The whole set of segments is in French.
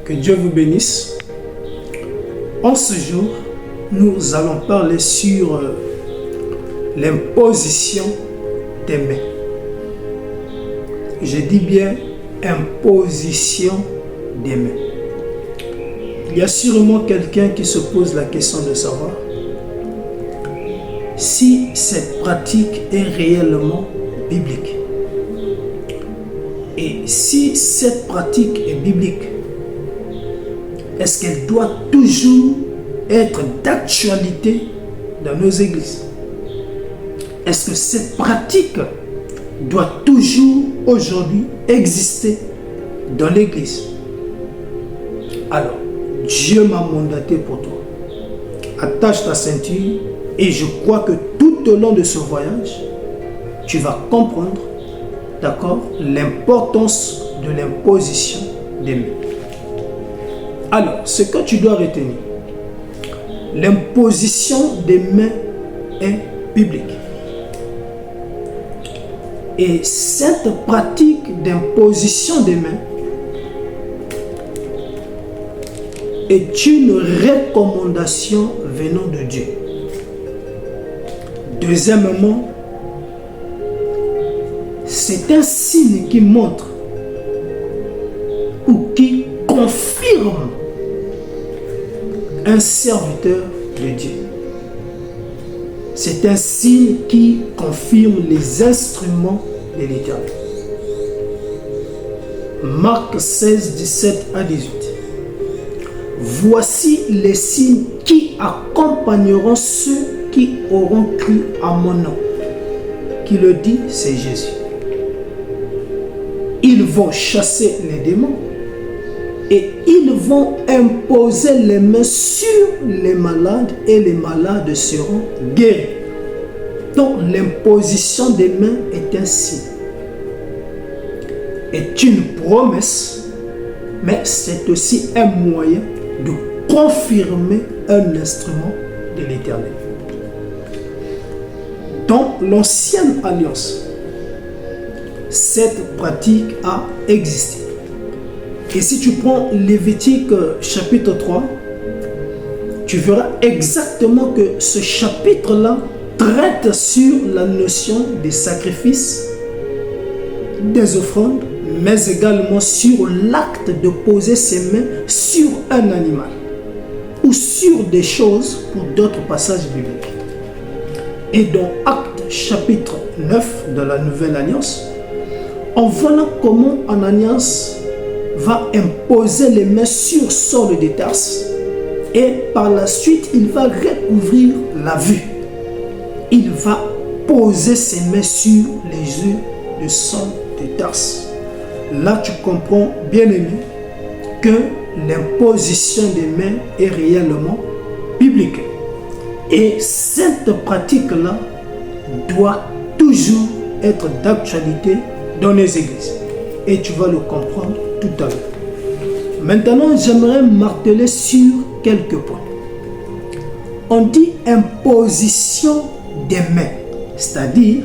Que Dieu vous bénisse. En ce jour, nous allons parler sur l'imposition des mains. Je dis bien imposition des mains. Il y a sûrement quelqu'un qui se pose la question de savoir si cette pratique est réellement biblique. Et si cette pratique est biblique, est-ce qu'elle doit toujours être d'actualité dans nos églises? Est-ce que cette pratique doit toujours aujourd'hui exister dans l'église? Alors, Dieu m'a mandaté pour toi. Attache ta ceinture et je crois que tout au long de ce voyage, tu vas comprendre, d'accord, l'importance de l'imposition des mains. Alors, ce que tu dois retenir, l'imposition des mains est biblique. Et cette pratique d'imposition des mains est une recommandation venant de Dieu. Deuxièmement, c'est un signe qui montre ou qui confirme un serviteur de Dieu. C'est un signe qui confirme les instruments de l'Éternel. Marc 16, 17 à 18. Voici les signes qui accompagneront ceux qui auront cru à mon nom. Qui le dit, c'est Jésus. Ils vont chasser les démons et ils vont imposer les mains sur les malades et les malades seront guéris. Donc l'imposition des mains est un signe, est une promesse, mais c'est aussi un moyen de confirmer un instrument de l'Éternel. Dans l'ancienne alliance, cette pratique a existé. Et si tu prends Lévitique chapitre 3, tu verras exactement que ce chapitre-là traite sur la notion des sacrifices, des offrandes, mais également sur l'acte de poser ses mains sur un animal ou sur des choses pour d'autres passages bibliques. Et dans Actes chapitre 9 de la Nouvelle Alliance, on voit là comment Ananias va imposer les mains sur Saul de Tarse et par la suite il va recouvrir la vue. Il va poser ses mains sur les yeux de Saul de Tarse. Là tu comprends, bien aimé, que l'imposition des mains est réellement biblique. Et cette pratique-là doit toujours être d'actualité dans les églises. Et tu vas le comprendre tout à l'heure. Maintenant, j'aimerais marteler sur quelques points. On dit imposition des mains, c'est-à-dire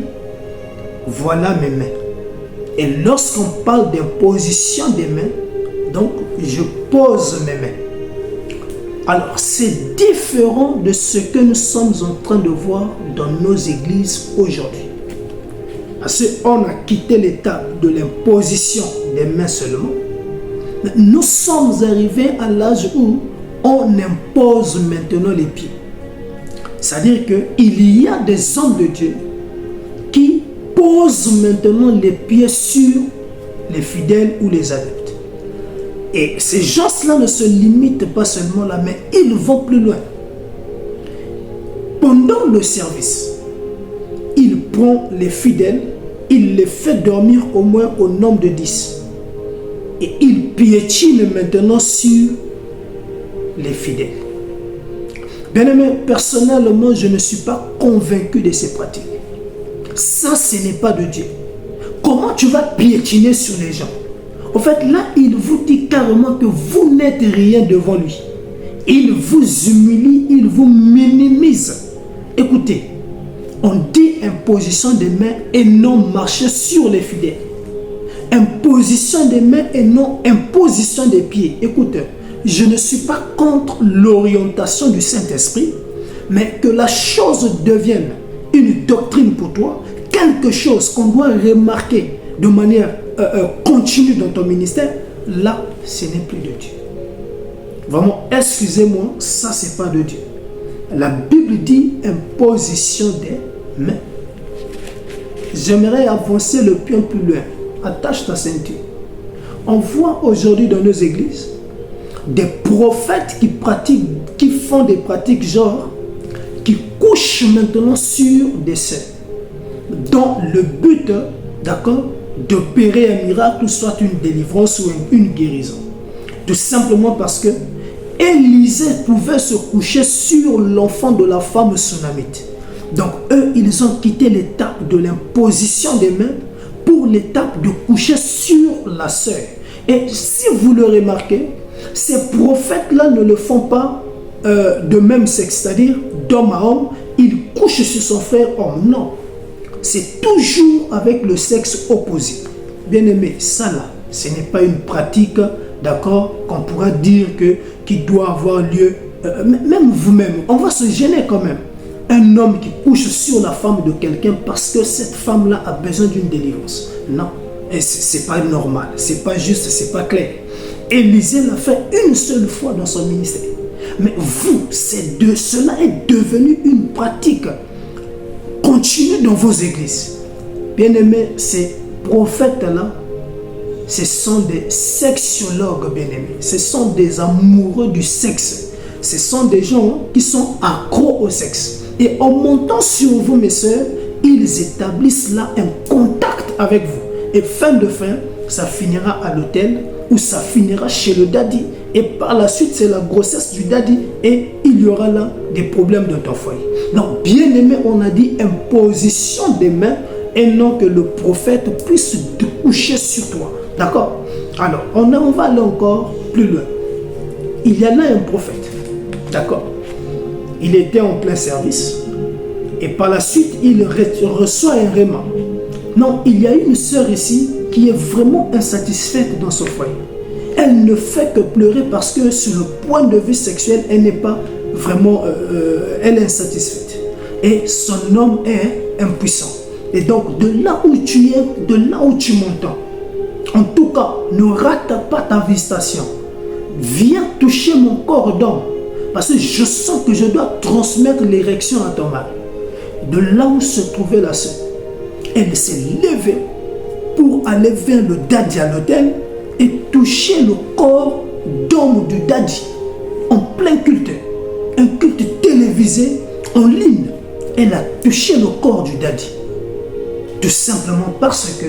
voilà mes mains. Et lorsqu'on parle d'imposition des mains, donc je pose mes mains. Alors c'est différent de ce que nous sommes en train de voir dans nos églises aujourd'hui. Parce qu'on a quitté l'étape de l'imposition des mains seulement. Nous sommes arrivés à l'âge où on impose maintenant les pieds. C'est-à-dire qu'il y a des hommes de Dieu qui posent maintenant les pieds sur les fidèles ou les adeptes. Et ces gens-là ne se limitent pas seulement là, mais ils vont plus loin. Pendant le service, il prend les fidèles, il les fait dormir au moins au nombre de 10. Et il piétine maintenant sur les fidèles. Bien aimé, personnellement, je ne suis pas convaincu de ces pratiques. Ça, ce n'est pas de Dieu. Comment tu vas piétiner sur les gens? En fait, là, il vous dit carrément que vous n'êtes rien devant lui. Il vous humilie, il vous minimise. Écoutez, on dit imposition des mains et non marcher sur les fidèles. Imposition des mains et non imposition des pieds. Écoute, je ne suis pas contre l'orientation du Saint-Esprit, mais que la chose devienne une doctrine pour toi, quelque chose qu'on doit remarquer de manière continue dans ton ministère, là, ce n'est plus de Dieu. Vraiment, excusez-moi, ça, c'est pas de Dieu. La Bible dit imposition des mains. J'aimerais avancer le pied plus loin. Attache ta ceinture. On voit aujourd'hui dans nos églises des prophètes qui font des pratiques genre, qui couchent maintenant sur des sœurs, dans le but, d'accord, d'opérer un miracle, soit une délivrance ou une guérison. Tout simplement parce que Élisée pouvait se coucher sur l'enfant de la femme sunamite. Donc eux, ils ont quitté l'étape de l'imposition des mains pour l'étape de coucher sur la sœur. Et si vous le remarquez, ces prophètes-là ne le font pas de même sexe, c'est-à-dire d'homme à homme, ils couchent sur son frère homme. Non, c'est toujours avec le sexe opposé. Bien aimé, ça là, ce n'est pas une pratique, d'accord, qu'on pourra dire qui doit avoir lieu. Même vous-même, on va se gêner quand même. Un homme qui couche sur la femme de quelqu'un parce que cette femme-là a besoin d'une délivrance. Non, et c'est pas normal, c'est pas juste, c'est pas clair. Élisée l'a fait une seule fois dans son ministère. Mais vous, cela est devenu une pratique continue dans vos églises. Bien-aimés, ces prophètes-là, ce sont des sexologues, bien-aimés. Ce sont des amoureux du sexe. Ce sont des gens qui sont accros au sexe. Et en montant sur vous, mes soeurs, ils établissent là un contact avec vous. Et fin de fin, ça finira à l'hôtel ou ça finira chez le daddy. Et par la suite, c'est la grossesse du daddy et il y aura là des problèmes dans ton foyer. Donc, bien aimé, on a dit imposition des mains et non que le prophète puisse te coucher sur toi. D'accord? Alors, on va aller encore plus loin. Il y a là un prophète. D'accord? Il était en plein service et par la suite, il reçoit un réma. Non, il y a une sœur ici qui est vraiment insatisfaite dans son foyer. Elle ne fait que pleurer parce que sur le point de vue sexuel, elle n'est pas vraiment, elle est insatisfaite. Et son homme est impuissant. Et donc, de là où tu es, de là où tu m'entends, en tout cas, ne rate pas ta visitation. Viens toucher mon corps d'homme. Parce que je sens que je dois transmettre l'érection à ton mari. De là où se trouvait la sœur, elle s'est levée pour aller vers le daddy à l'hôtel et toucher le corps d'homme du daddy en plein culte. Un culte télévisé en ligne. Elle a touché le corps du daddy. Tout simplement parce que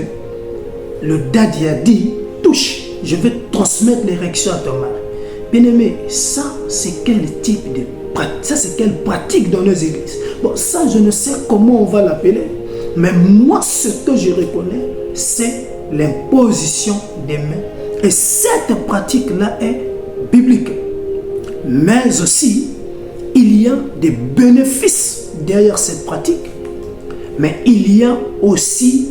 le daddy a dit, touche, je vais transmettre l'érection à ton mari. Bien-aimé, ça c'est quel type de pratique? Ça c'est quelle pratique dans nos églises? Bon, ça je ne sais comment on va l'appeler, mais moi ce que je reconnais, c'est l'imposition des mains. Et cette pratique-là est biblique. Mais aussi, il y a des bénéfices derrière cette pratique, mais il y a aussi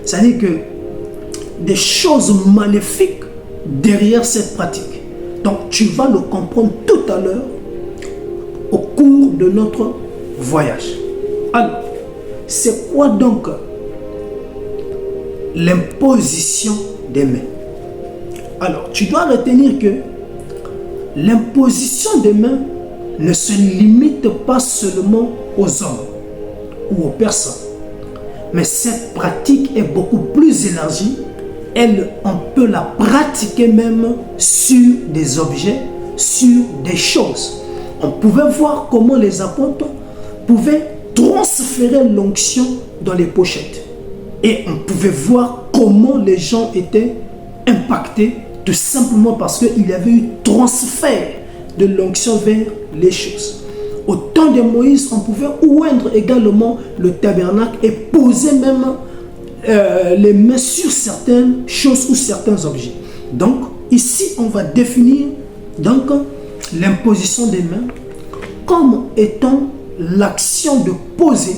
c'est-à-dire que des choses maléfiques derrière cette pratique. Donc tu vas le comprendre tout à l'heure au cours de notre voyage. Alors, c'est quoi donc l'imposition des mains? Alors, tu dois retenir que l'imposition des mains ne se limite pas seulement aux hommes ou aux personnes. Mais cette pratique est beaucoup plus élargie. On peut la pratiquer même sur des objets, sur des choses. On pouvait voir comment les apôtres pouvaient transférer l'onction dans les pochettes. Et on pouvait voir comment les gens étaient impactés tout simplement parce qu'il y avait eu transfert de l'onction vers les choses. Au temps de Moïse, on pouvait oindre également le tabernacle et poser même les mains sur certaines choses ou certains objets. Donc, ici, on va définir donc l'imposition des mains comme étant l'action de poser,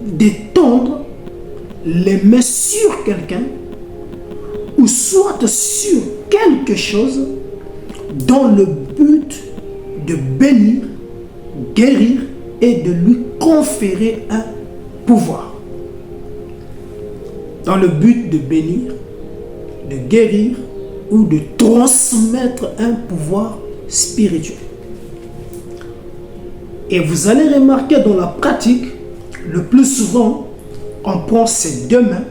d'étendre les mains sur quelqu'un ou soit sur quelque chose dans le but de bénir, guérir et de lui conférer un pouvoir. Dans le but de bénir, de guérir ou de transmettre un pouvoir spirituel. Et vous allez remarquer dans la pratique, le plus souvent, on prend ces deux mains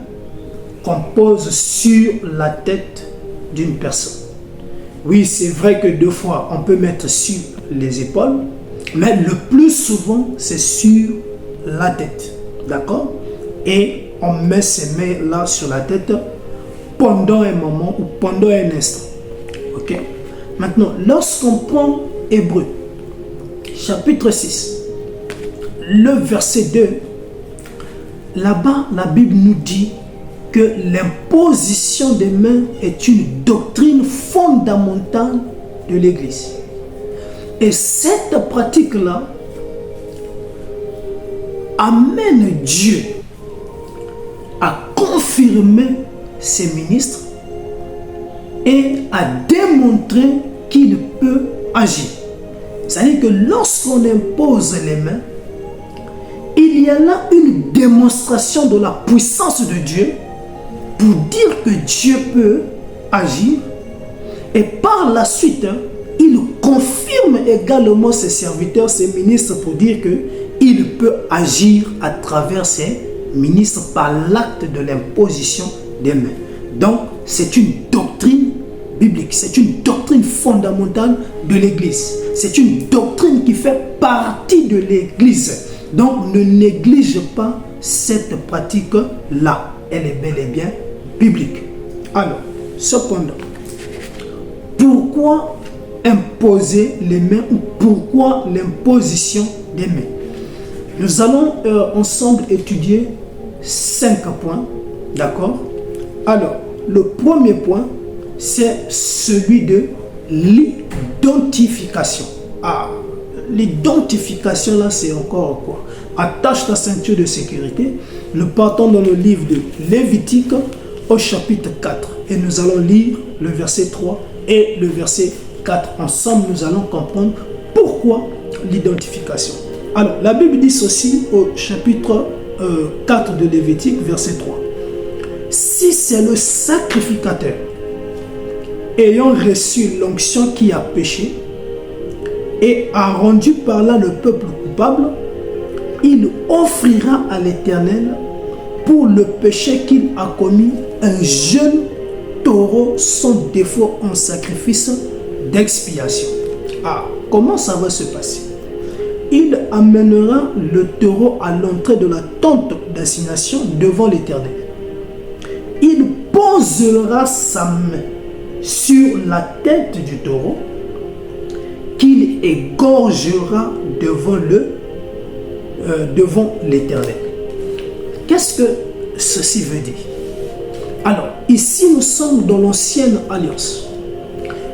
qu'on pose sur la tête d'une personne. Oui, c'est vrai que deux fois, on peut mettre sur les épaules, mais le plus souvent, c'est sur la tête. D'accord? Et on met ces mains-là sur la tête pendant un moment ou pendant un instant. Ok? Maintenant, lorsqu'on prend Hébreux, chapitre 6, le verset 2, là-bas, la Bible nous dit que l'imposition des mains est une doctrine fondamentale de l'Église. Et cette pratique-là amène Dieu à confirmer ses ministres et à démontrer qu'il peut agir. C'est-à-dire que lorsqu'on impose les mains, il y a là une démonstration de la puissance de Dieu pour dire que Dieu peut agir. Et par la suite, il confirme également ses serviteurs, ses ministres, pour dire qu'il peut agir à travers ses ministres par l'acte de l'imposition des mains. Donc, c'est une doctrine biblique, c'est une doctrine fondamentale de l'Église. C'est une doctrine qui fait partie de l'Église. Donc, ne néglige pas cette pratique-là. Elle est bel et bien biblique. Alors, cependant, pourquoi imposer les mains ou pourquoi l'imposition des mains? Nous allons ensemble étudier 5 points. D'accord? Alors, le premier point, c'est celui de l'identification. Ah, l'identification là, c'est encore quoi? Attache ta ceinture de sécurité. Nous partons dans le livre de Lévitique au chapitre 4 et nous allons lire le verset 3 et le verset 4. Ensemble, nous allons comprendre pourquoi l'identification. Alors, la Bible dit ceci au chapitre 4 de Lévitique, verset 3. Si c'est le sacrificateur ayant reçu l'onction qui a péché et a rendu par là le peuple coupable, il offrira à l'Éternel pour le péché qu'il a commis un jeune taureau sans défaut en sacrifice d'expiation. Ah, comment ça va se passer? Il amènera le taureau à l'entrée de la tente d'assignation devant l'Éternel. Il posera sa main sur la tête du taureau qu'il égorgera devant l'Éternel. Qu'est-ce que ceci veut dire? Alors, ici nous sommes dans l'ancienne alliance.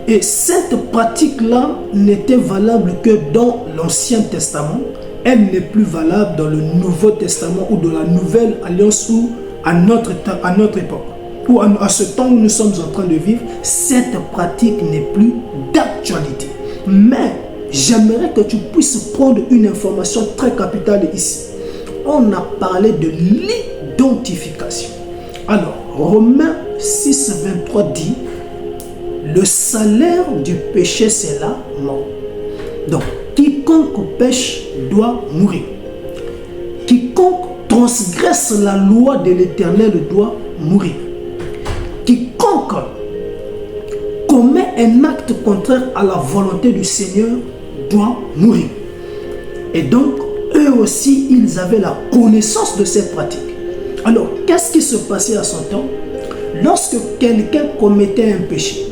Et cette pratique-là n'était valable que dans l'Ancien Testament. Elle n'est plus valable dans le Nouveau Testament ou dans la Nouvelle Alliance ou à notre époque. Ou à ce temps où nous sommes en train de vivre, cette pratique n'est plus d'actualité. Mais j'aimerais que tu puisses prendre une information très capitale ici. On a parlé de l'identification. Alors, Romains 6, 23 dit: le salaire du péché, c'est la mort. Donc, quiconque pêche doit mourir. Quiconque transgresse la loi de l'Éternel doit mourir. Quiconque commet un acte contraire à la volonté du Seigneur doit mourir. Et donc, eux aussi, ils avaient la connaissance de cette pratique. Alors, qu'est-ce qui se passait à son temps? Lorsque quelqu'un commettait un péché,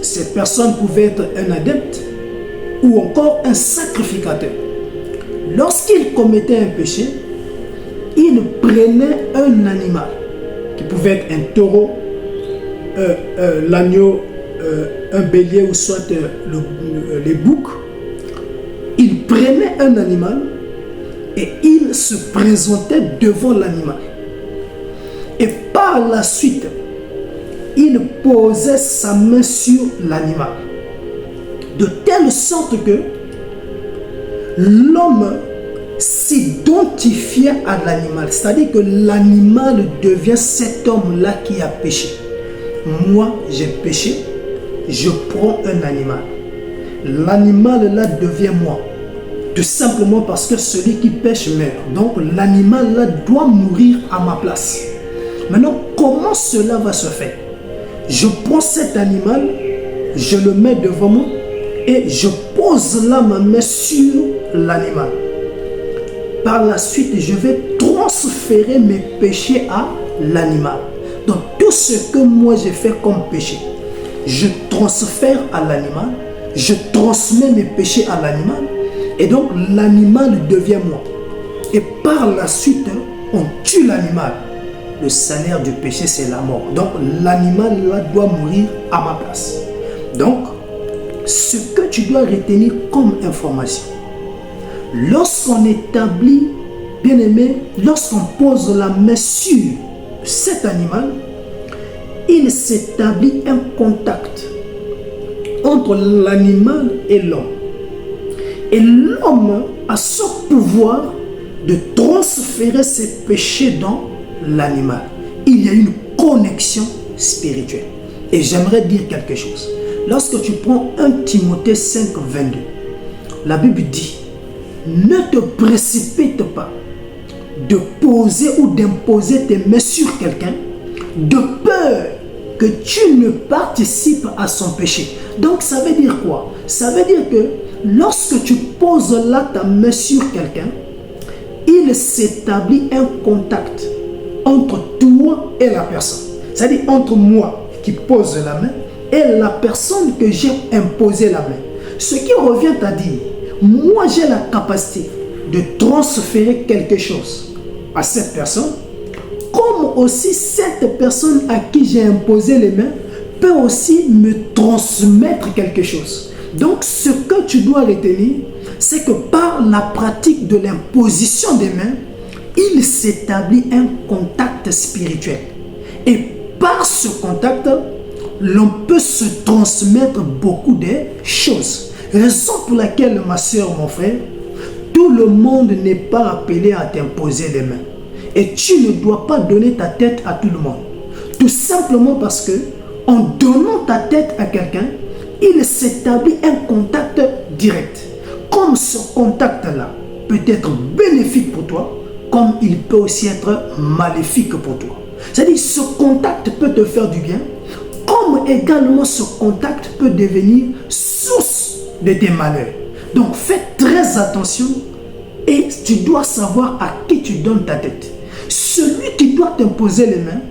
cette personne pouvait être un adepte ou encore un sacrificateur. Lorsqu'il commettait un péché, il prenait un animal qui pouvait être un taureau, l'agneau, un bélier ou soit les boucs. Il prenait un animal et il se présentait devant l'animal. Et par la suite, il posait sa main sur l'animal. De telle sorte que l'homme s'identifiait à l'animal. C'est-à-dire que l'animal devient cet homme-là qui a péché. Moi, j'ai péché, je prends un animal. L'animal-là devient moi. Tout simplement parce que celui qui pêche meurt. Donc l'animal-là doit mourir à ma place. Maintenant, comment cela va se faire? Je prends cet animal, je le mets devant moi et je pose là ma main sur l'animal. Par la suite, je vais transférer mes péchés à l'animal. Donc tout ce que moi j'ai fait comme péché, je transfère à l'animal, je transmets mes péchés à l'animal et donc l'animal devient moi. Et par la suite, on tue l'animal. Le salaire du péché, c'est la mort. Donc l'animal là doit mourir à ma place. Donc, ce que tu dois retenir comme information, lorsqu'on établit, bien aimé, lorsqu'on pose la main sur cet animal, il s'établit un contact entre l'animal et l'homme. Et l'homme a ce pouvoir de transférer ses péchés dans l'animal. Il y a une connexion spirituelle. Et j'aimerais dire quelque chose. Lorsque tu prends 1 Timothée 5, 22, la Bible dit: ne te précipite pas de poser ou d'imposer tes mains sur quelqu'un de peur que tu ne participes à son péché. Donc ça veut dire quoi? Ça veut dire que lorsque tu poses là ta main sur quelqu'un, il s'établit un contact entre toi et la personne. C'est-à-dire entre moi qui pose la main et la personne que j'ai imposé la main. Ce qui revient à dire, moi j'ai la capacité de transférer quelque chose à cette personne, comme aussi cette personne à qui j'ai imposé les mains peut aussi me transmettre quelque chose. Donc ce que tu dois retenir, c'est que par la pratique de l'imposition des mains, il s'établit un contact spirituel. Et par ce contact, l'on peut se transmettre beaucoup de choses. Raison pour laquelle, ma soeur, mon frère, tout le monde n'est pas appelé à t'imposer les mains. Et tu ne dois pas donner ta tête à tout le monde. Tout simplement parce que, en donnant ta tête à quelqu'un, il s'établit un contact direct. Comme ce contact-là peut être bénéfique pour toi, comme il peut aussi être maléfique pour toi. C'est-à-dire, ce contact peut te faire du bien, comme également ce contact peut devenir source de tes malheurs. Donc, fais très attention et tu dois savoir à qui tu donnes ta tête. Celui qui doit t'imposer les mains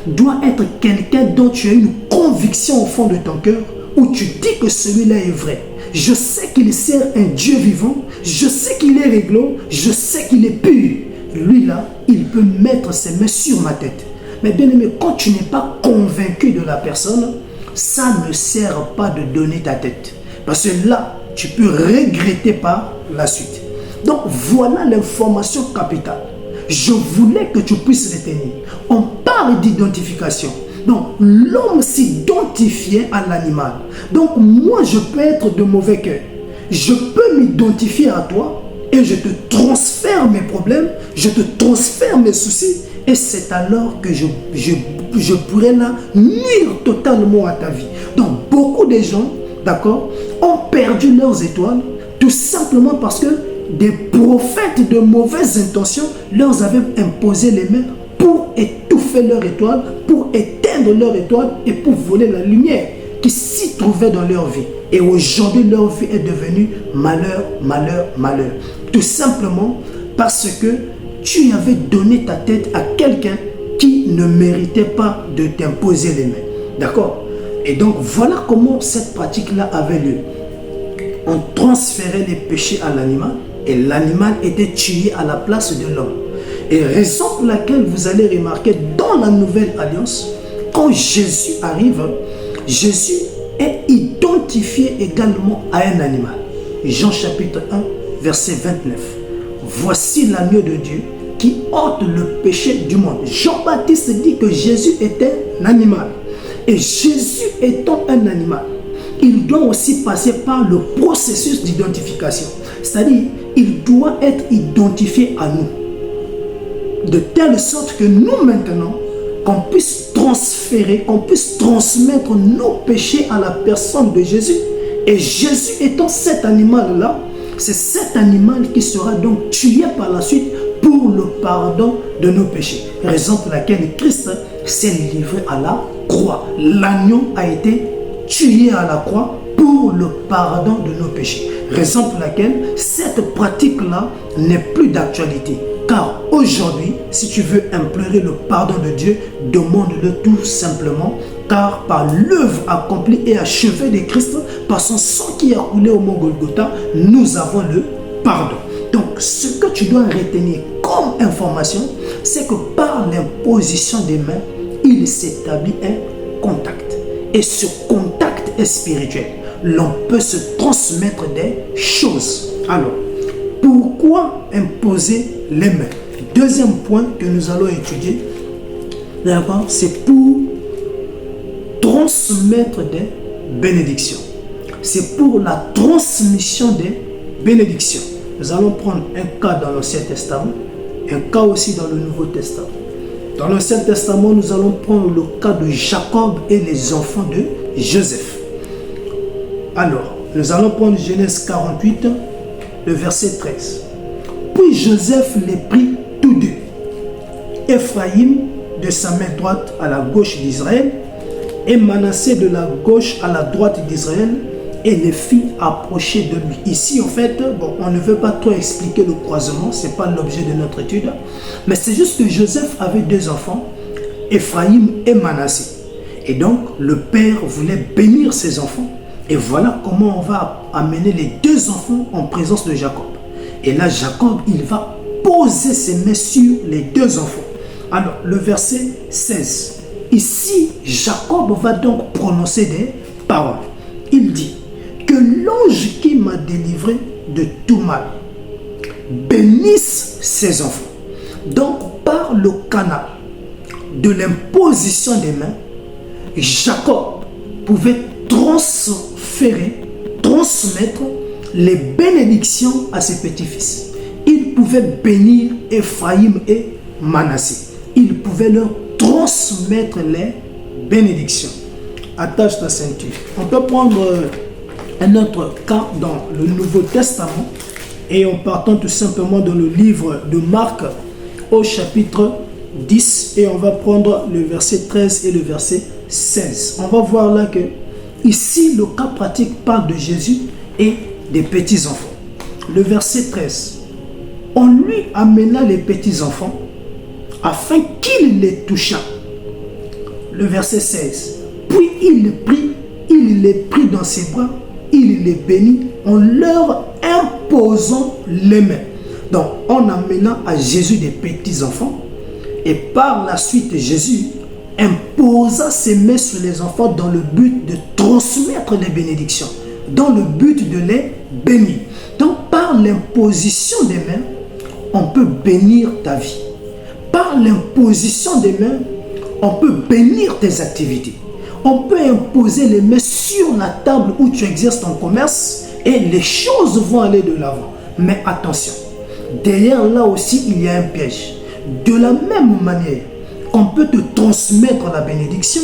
doit être quelqu'un dont tu as une conviction au fond de ton cœur, où tu dis que celui-là est vrai. Je sais qu'il sert un Dieu vivant, je sais qu'il est réglo, je sais qu'il est pur. Lui là, il peut mettre ses mains sur ma tête. Mais bien aimé, quand tu n'es pas convaincu de la personne, ça ne sert pas de donner ta tête. Parce que là, tu peux regretter par la suite. Donc voilà l'information capitale. Je voulais que tu puisses retenir. On parle d'identification. Donc l'homme s'identifiait à l'animal. Donc moi, je peux être de mauvais cœur. Je peux m'identifier à toi et je te transfère mes problèmes, je te transfère mes soucis. Et c'est alors que je pourrais là nuire totalement à ta vie. Donc beaucoup de gens, d'accord, ont perdu leurs étoiles tout simplement parce que des prophètes de mauvaises intentions leur avaient imposé les mains pour étouffer leur étoile, pour éteindre leur étoile et pour voler la lumière qui s'y trouvait dans leur vie. Et aujourd'hui, leur vie est devenue malheur, malheur, malheur. Tout simplement parce que tu avais donné ta tête à quelqu'un qui ne méritait pas de t'imposer les mains. D'accord? Et donc, voilà comment cette pratique-là avait lieu. On transférait les péchés à l'animal et l'animal était tué à la place de l'homme. Et raison pour laquelle vous allez remarquer dans la nouvelle alliance, quand Jésus arrive, Jésus est identifié également à un animal. Jean chapitre 1, verset 29. Voici l'agneau de Dieu qui ôte le péché du monde. Jean-Baptiste dit que Jésus était un animal. Et Jésus étant un animal, il doit aussi passer par le processus d'identification. C'est-à-dire, il doit être identifié à nous. De telle sorte que nous maintenant, qu'on puisse transférer, qu'on puisse transmettre nos péchés à la personne de Jésus. Et Jésus étant cet animal-là, c'est cet animal qui sera donc tué par la suite pour le pardon de nos péchés. Raison pour laquelle Christ s'est livré à la croix. L'agneau a été tué à la croix pour le pardon de nos péchés. Raison pour laquelle cette pratique-là n'est plus d'actualité. Car aujourd'hui, si tu veux implorer le pardon de Dieu, demande-le tout simplement. Car par l'œuvre accomplie et achevée de Christ, par son sang qui a coulé au mont Golgotha, nous avons le pardon. Donc, ce que tu dois retenir comme information, c'est que par l'imposition des mains, il s'établit un contact. Et ce contact est spirituel. L'on peut se transmettre des choses. Alors, pourquoi imposer les mains? Deuxième point que nous allons étudier, d'abord, c'est pour transmettre des bénédictions. C'est pour la transmission des bénédictions. Nous allons prendre un cas dans l'Ancien Testament, un cas aussi dans le Nouveau Testament. Dans l'Ancien Testament, nous allons prendre le cas de Jacob et les enfants de Joseph. Alors, nous allons prendre Genèse 48, le verset 13. Puis Joseph les prit tous deux, Ephraïm de sa main droite à la gauche d'Israël, et Manassé de la gauche à la droite d'Israël, et les fit approcher de lui. Ici, en fait, bon, on ne veut pas trop expliquer le croisement, ce n'est pas l'objet de notre étude, mais c'est juste que Joseph avait deux enfants, Ephraïm et Manassé. Et donc, le père voulait bénir ses enfants. Et voilà comment on va amener les deux enfants en présence de Jacob. Et là, Jacob, il va poser ses mains sur les deux enfants. Alors, le verset 16. Ici, Jacob va donc prononcer des paroles. Il dit que l'ange qui m'a délivré de tout mal bénisse ses enfants. Donc, par le canal de l'imposition des mains, Jacob pouvait transmettre les bénédictions à ses petits-fils. Il pouvait bénir Ephraïm et Manassé. Il pouvait leur transmettre les bénédictions. Attache ta ceinture. On peut prendre un autre cas dans le Nouveau Testament et en partant tout simplement dans le livre de Marc au chapitre 10 et on va prendre le verset 13 et le verset 16. On va voir là que ici le cas pratique parle de Jésus et des petits-enfants. Le verset 13. On lui amena les petits-enfants afin qu'il les touchât. Le verset 16. Puis il les prit dans ses bras, il les bénit en leur imposant les mains. Donc, en amenant à Jésus des petits-enfants, et par la suite, Jésus imposa ses mains sur les enfants dans le but de transmettre les bénédictions, dans le but de les bénir. Donc, par l'imposition des mains, on peut bénir ta vie. Par l'imposition des mains, on peut bénir tes activités. On peut imposer les mains sur la table où tu exerces ton commerce et les choses vont aller de l'avant. Mais attention, derrière là aussi, il y a un piège. De la même manière qu'on peut te transmettre la bénédiction,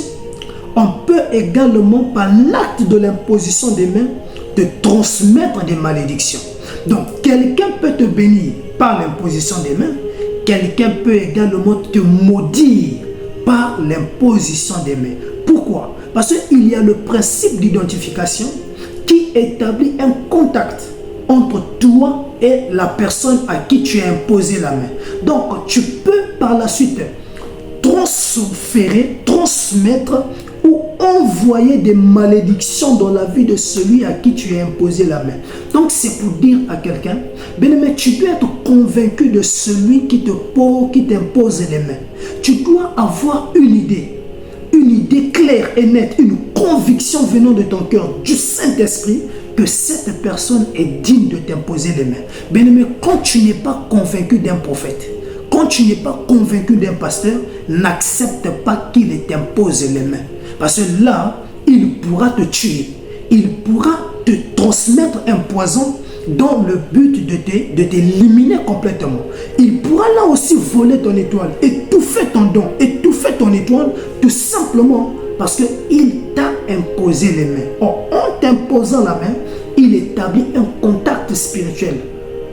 on peut également, par l'acte de l'imposition des mains, te transmettre des malédictions. Donc, quelqu'un peut te bénir par l'imposition des mains, quelqu'un peut également te maudire par l'imposition des mains. Pourquoi? Parce qu'il y a le principe d'identification qui établit un contact entre toi et la personne à qui tu as imposé la main. Donc, tu peux par la suite transmettre ou envoyer des malédictions dans la vie de celui à qui tu as imposé la main. Donc, c'est pour dire à quelqu'un, bien-aimé, tu dois être convaincu de celui qui t'impose les mains. Tu dois avoir une idée claire et nette, une conviction venant de ton cœur, du Saint-Esprit, que cette personne est digne de t'imposer les mains. Bien-aimé, quand tu n'es pas convaincu d'un prophète, quand quand tu n'es pas convaincu d'un pasteur, n'accepte pas qu'il t'impose les mains. Parce que là, il pourra te tuer. Il pourra te transmettre un poison dans le but de t'éliminer complètement. Il pourra là aussi voler ton étoile, étouffer ton don, étouffer ton étoile, tout simplement parce qu'il t'a imposé les mains. Or, en t'imposant la main, il établit un contact spirituel.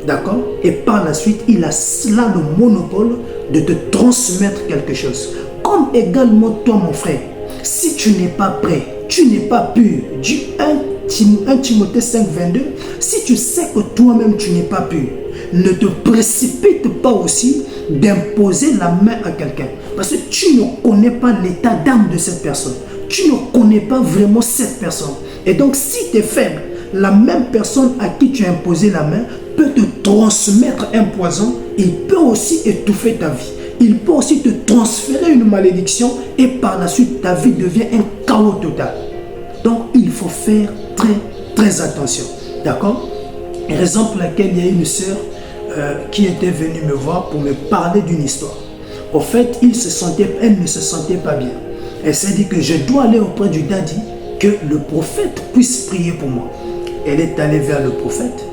D'accord? Et par la suite, il a cela le monopole de te transmettre quelque chose. Comme également toi, mon frère, si tu n'es pas prêt, tu n'es pas pur, du 1 Timothée 5, 22, si tu sais que toi-même tu n'es pas pur, ne te précipite pas aussi d'imposer la main à quelqu'un. Parce que tu ne connais pas l'état d'âme de cette personne. Tu ne connais pas vraiment cette personne. Et donc, si tu es faible, la même personne à qui tu as imposé la main peut te transmettre un poison. Il peut aussi étouffer ta vie. Il peut aussi te transférer une malédiction et par la suite, ta vie devient un chaos total. Donc, il faut faire très attention. D'accord? Raison pour laquelle il y a une sœur qui était venue me voir pour me parler d'une histoire. Au fait, elle ne se sentait pas bien. Elle s'est dit que je dois aller auprès du daddy, que le prophète puisse prier pour moi. Elle est allée vers le prophète.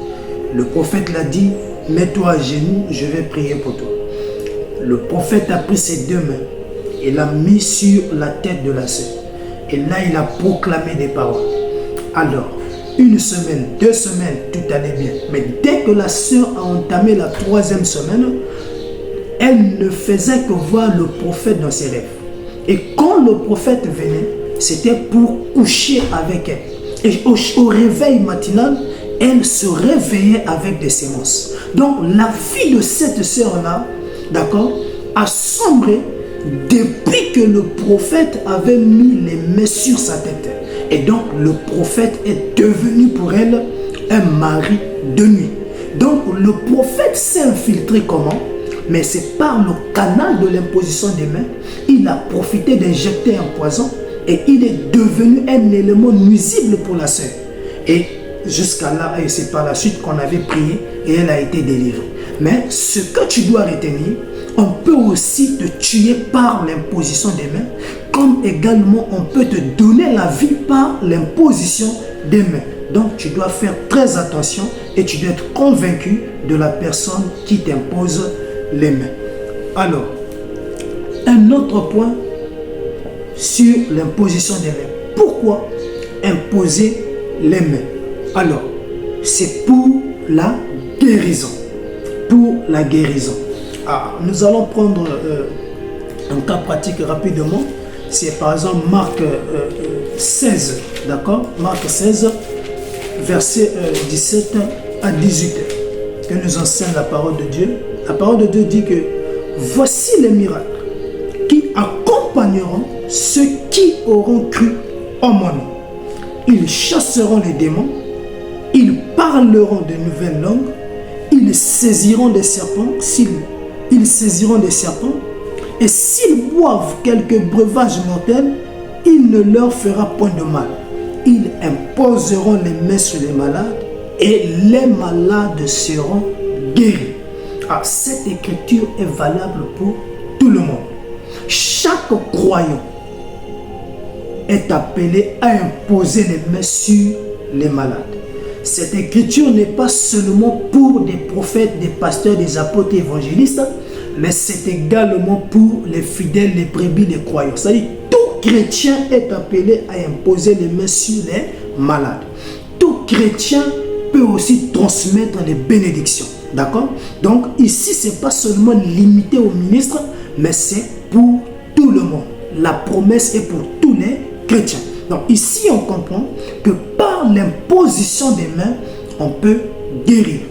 Le prophète l'a dit, mets-toi à genoux, je vais prier pour toi. Le prophète a pris ses deux mains et l'a mis sur la tête de la sœur. Et là, il a proclamé des paroles. Alors, une semaine, 2 semaines, tout allait bien. Mais dès que la sœur a entamé la 3e semaine, elle ne faisait que voir le prophète dans ses rêves. Et quand le prophète venait, c'était pour coucher avec elle. Et au réveil matinal, elle se réveillait avec des sémences. Donc, la vie de cette sœur-là, d'accord, a sombré depuis que le prophète avait mis les mains sur sa tête. Et donc, le prophète est devenu pour elle un mari de nuit. Donc, le prophète s'est infiltré comment? Mais c'est par le canal de l'imposition des mains. Il a profité d'injecter un poison et il est devenu un élément nuisible pour la sœur. Et jusqu'à là, et c'est par la suite qu'on avait prié et elle a été délivrée. Mais ce que tu dois retenir, on peut aussi te tuer par l'imposition des mains, comme également on peut te donner la vie par l'imposition des mains. Donc tu dois faire très attention et tu dois être convaincu de la personne qui t'impose les mains. Alors, un autre point sur l'imposition des mains. Pourquoi imposer les mains? Alors, c'est pour la guérison. Pour la guérison. Nous allons prendre un cas pratique rapidement. C'est par exemple Marc 16, d'accord? Marc 16, verset 17 à 18, que nous enseigne la parole de Dieu. La parole de Dieu dit que voici les miracles qui accompagneront ceux qui auront cru en mon nom. Ils chasseront les démons, ils parleront de nouvelles langues, ils saisiront des serpents, ils saisiront des serpents, et s'ils boivent quelques breuvages mortels, il ne leur fera point de mal. Ils imposeront les mains sur les malades, et les malades seront guéris. Cette écriture est valable pour tout le monde. Chaque croyant est appelé à imposer les mains sur les malades. Cette écriture n'est pas seulement pour des prophètes, des pasteurs, des apôtres, évangélistes, mais c'est également pour les fidèles, les brebis, les croyants. C'est-à-dire, tout chrétien est appelé à imposer les mains sur les malades. Tout chrétien peut aussi transmettre les bénédictions. D'accord? Donc, ici, ce n'est pas seulement limité aux ministres, mais c'est pour tout le monde. La promesse est pour tous les chrétiens. Donc, ici, on comprend que par l'imposition des mains, on peut guérir.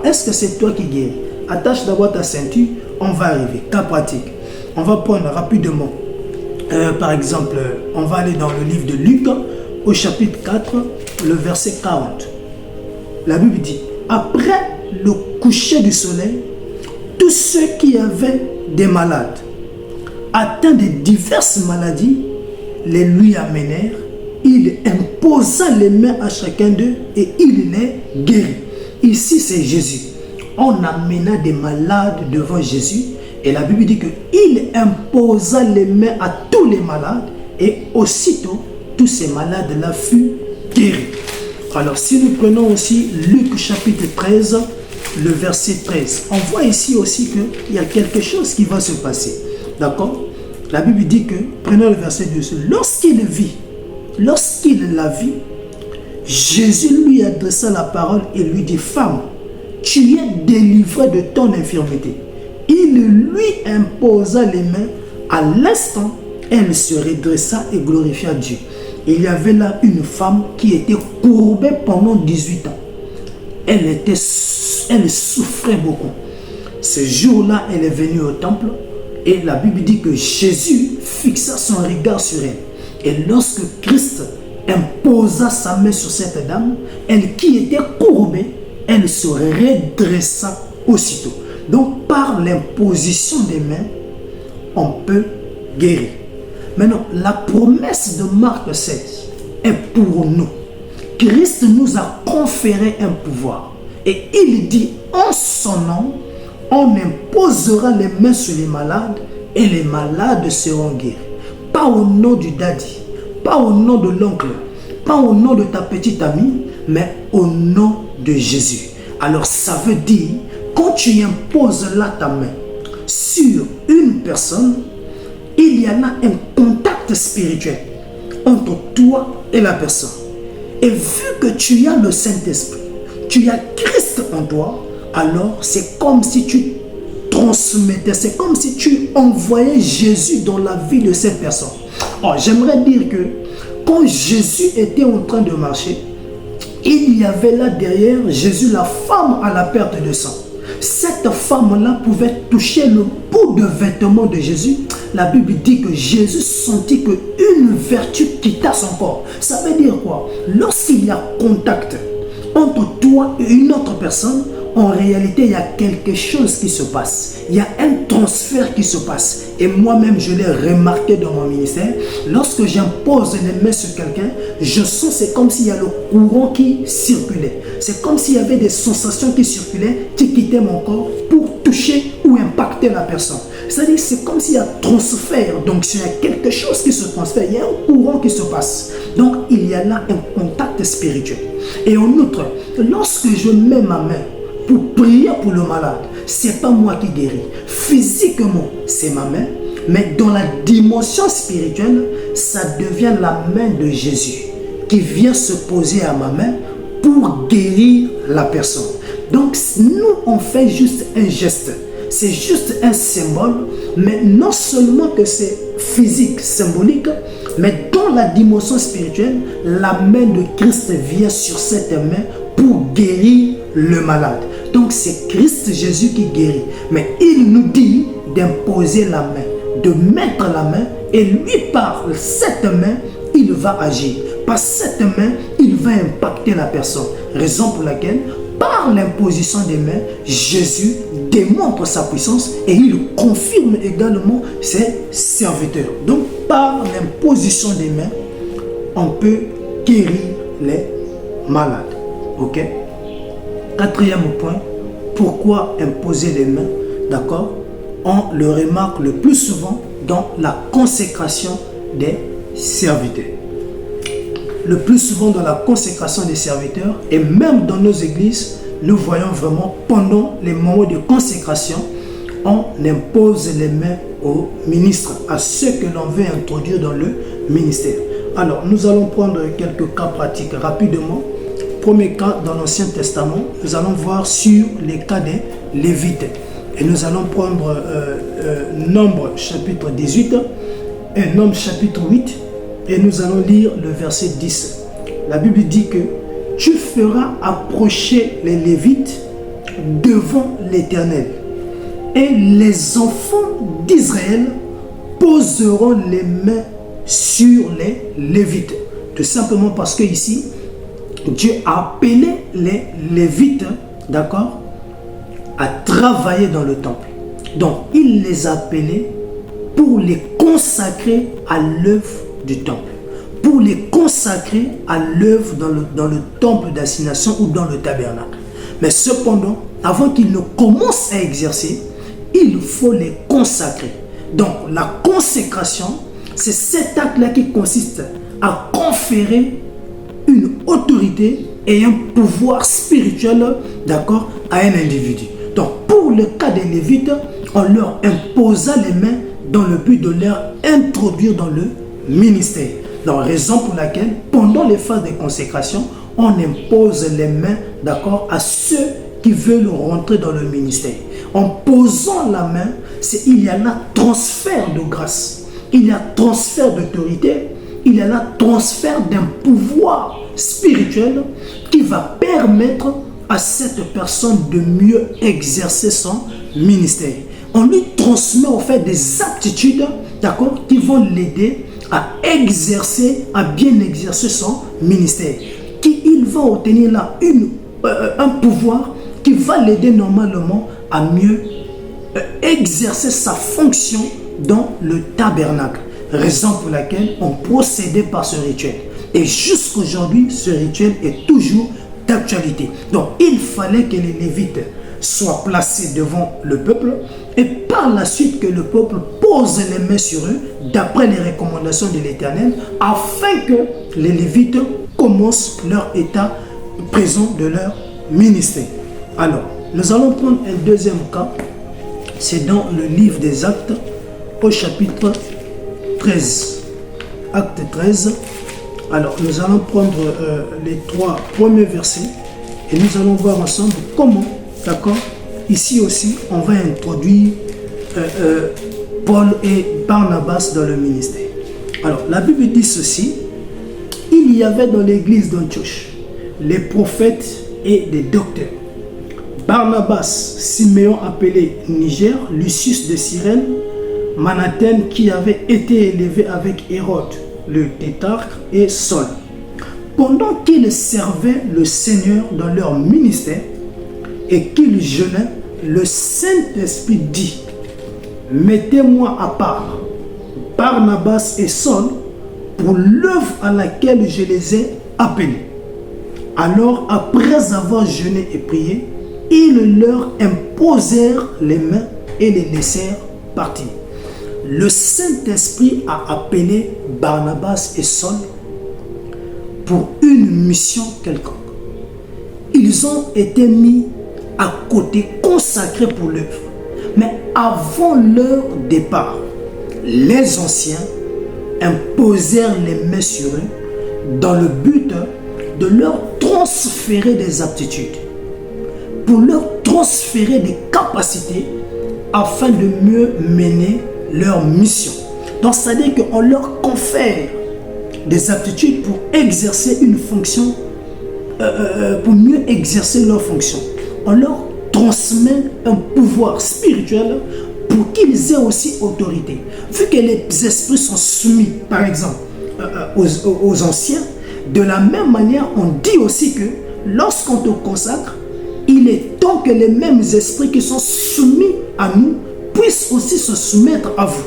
Est-ce que c'est toi qui guéris? Attache d'abord ta ceinture, on va arriver. Cas pratique. On va prendre rapidement. Par exemple, on va aller dans le livre de Luc, au chapitre 4, le verset 40. La Bible dit, après le coucher du soleil, tous ceux qui avaient des malades, atteints de diverses maladies, les lui amenèrent. Il imposa les mains à chacun d'eux et il les guérit. Ici, c'est Jésus. On amena des malades devant Jésus Et la Bible dit qu'il imposa les mains à tous les malades et aussitôt, tous ces malades-là furent guéris. Alors, si nous prenons aussi Luc chapitre 13, le verset 13, on voit ici aussi qu'il y a quelque chose qui va se passer. D'accord? La Bible dit que, prenons le verset 12, lorsqu'il la vit, Jésus lui adressa la parole et lui dit, femme, tu es délivrée de ton infirmité. Il lui imposa les mains. À l'instant, elle se redressa et glorifia Dieu. Il y avait là une femme qui était courbée pendant 18 ans. Elle souffrait beaucoup. Ce jour-là, elle est venue au temple et la Bible dit que Jésus fixa son regard sur elle. Et lorsque Christ imposa sa main sur cette dame, elle qui était courbée, elle se redressa aussitôt. Donc, par l'imposition des mains, on peut guérir. Maintenant, la promesse de Marc 16 est pour nous. Christ nous a conféré un pouvoir. Et il dit, en son nom, on imposera les mains sur les malades et les malades seront guéris. Pas au nom du daddy, pas au nom de l'oncle, pas au nom de ta petite amie, mais au nom de Jésus. Alors ça veut dire, quand tu imposes là ta main sur une personne, il y en a un contact spirituel entre toi et la personne. Et vu que tu as le Saint-Esprit, tu as Christ en toi, alors c'est comme si tu transmettais, c'est comme si tu envoyais Jésus dans la vie de cette personne. Oh, j'aimerais dire que quand Jésus était en train de marcher, il y avait là derrière Jésus la femme à la perte de sang. Cette femme-là pouvait toucher le bout de vêtement de Jésus. La Bible dit que Jésus sentit qu'une vertu quitta son corps. Ça veut dire quoi? Lorsqu'il y a contact entre toi et une autre personne, en réalité, il y a quelque chose qui se passe. Il y a un transfert qui se passe. Et moi-même, je l'ai remarqué dans mon ministère. Lorsque j'impose les mains sur quelqu'un, je sens, c'est comme s'il y a le courant qui circulait. C'est comme s'il y avait des sensations qui circulaient, qui quittaient mon corps pour toucher ou impacter la personne. C'est-à-dire, c'est comme s'il y a transfert. Donc, s'il y a quelque chose qui se transfère, il y a un courant qui se passe. Donc, il y a là un contact spirituel. Et en outre, lorsque je mets ma main pour prier pour le malade, c'est pas moi qui guéris. Physiquement, c'est ma main, mais dans la dimension spirituelle, ça devient la main de Jésus qui vient se poser à ma main pour guérir la personne. Donc, nous, on fait juste un geste. C'est juste un symbole, mais non seulement que c'est physique, symbolique, mais dans la dimension spirituelle, la main de Christ vient sur cette main pour guérir le malade. Donc c'est Christ Jésus qui guérit. Mais il nous dit d'imposer la main, de mettre la main, et lui par cette main, il va agir. Par cette main, il va impacter la personne. Raison pour laquelle, par l'imposition des mains, Jésus démontre sa puissance et il confirme également ses serviteurs. Donc par l'imposition des mains, on peut guérir les malades. Ok? Quatrième point, pourquoi imposer les mains? D'accord? On le remarque le plus souvent dans la consécration des serviteurs. Le plus souvent dans la consécration des serviteurs, et même dans nos églises, nous voyons vraiment pendant les moments de consécration, on impose les mains aux ministres, à ceux que l'on veut introduire dans le ministère. Alors, nous allons prendre quelques cas pratiques rapidement. Premier cas dans l'Ancien Testament, nous allons voir sur les cas des Lévites. Et nous allons prendre Nombre chapitre 18 et Nombre chapitre 8 et nous allons lire le verset 10. La Bible dit que tu feras approcher les Lévites devant l'Éternel et les enfants d'Israël poseront les mains sur les Lévites. Tout simplement parce que ici, Dieu a appelé les Lévites, d'accord, à travailler dans le temple. Donc, il les a appelés pour les consacrer à l'œuvre du temple. Pour les consacrer à l'œuvre dans le temple d'assignation ou dans le tabernacle. Mais cependant, avant qu'ils ne commencent à exercer, il faut les consacrer. Donc la consécration, c'est cet acte-là qui consiste à conférer une autorité et un pouvoir spirituel, d'accord, à un individu. Donc pour le cas des Lévites, on leur imposa les mains dans le but de leur introduire dans le ministère. Donc raison pour laquelle, pendant les phases de consécration, on impose les mains, d'accord, à ceux qui veulent rentrer dans le ministère. En posant la main, il y a là transfert de grâce, il y a transfert d'autorité, il y a là transfert d'un pouvoir spirituel qui va permettre à cette personne de mieux exercer son ministère. On lui transmet en fait des aptitudes, d'accord, qui vont l'aider à exercer, à bien exercer son ministère. Il va obtenir là un pouvoir qui va l'aider normalement à mieux exercer sa fonction dans le tabernacle. Raison pour laquelle on procédait par ce rituel. Et jusqu'aujourd'hui, ce rituel est toujours d'actualité. Donc, il fallait que les Lévites soient placés devant le peuple et par la suite que le peuple pose les mains sur eux d'après les recommandations de l'Éternel afin que les Lévites commencent leur état présent de leur ministère. Alors, nous allons prendre un deuxième cas. C'est dans le livre des Actes au chapitre 13. Acte 13. Alors, nous allons prendre les 3 premiers versets et nous allons voir ensemble comment, d'accord, ici aussi, on va introduire Paul et Barnabas dans le ministère. Alors, la Bible dit ceci: il y avait dans l'église d'Antioche les prophètes et des docteurs. Barnabas, Siméon appelé Niger, Lucius de Cyrène, Manathène qui avait été élevé avec Hérode, le tétrarque, et Saul. Pendant qu'ils servaient le Seigneur dans leur ministère et qu'ils jeûnaient, le Saint-Esprit dit: mettez-moi à part Barnabas et Saul pour l'œuvre à laquelle je les ai appelés. Alors, après avoir jeûné et prié, ils leur imposèrent les mains et les laissèrent partir. Le Saint-Esprit a appelé Barnabas et Saul pour une mission quelconque. Ils ont été mis à côté, consacrés pour l'œuvre. Mais avant leur départ, les anciens imposèrent les mains sur eux dans le but de leur transférer des aptitudes, pour leur transférer des capacités afin de mieux mener leur mission. Donc, c'est-à-dire qu'on leur confère des aptitudes pour exercer une fonction, pour mieux exercer leur fonction. On leur transmet un pouvoir spirituel pour qu'ils aient aussi autorité. Vu que les esprits sont soumis, par exemple, aux anciens, de la même manière, on dit aussi que lorsqu'on te consacre, il est temps que les mêmes esprits qui sont soumis à nous puissent aussi se soumettre à vous.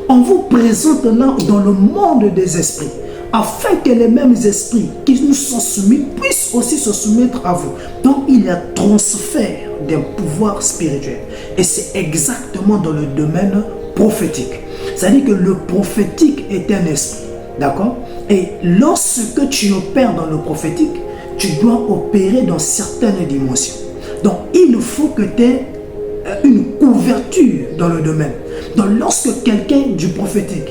On vous présente là dans le monde des esprits, afin que les mêmes esprits qui nous sont soumis puissent aussi se soumettre à vous. Donc il y a transfert d'un pouvoir spirituel. Et c'est exactement dans le domaine prophétique. C'est-à-dire que le prophétique est un esprit. D'accord? Et lorsque tu opères dans le prophétique, tu dois opérer dans certaines dimensions. Donc il faut que tu aies une couverture dans le domaine. Donc lorsque quelqu'un du prophétique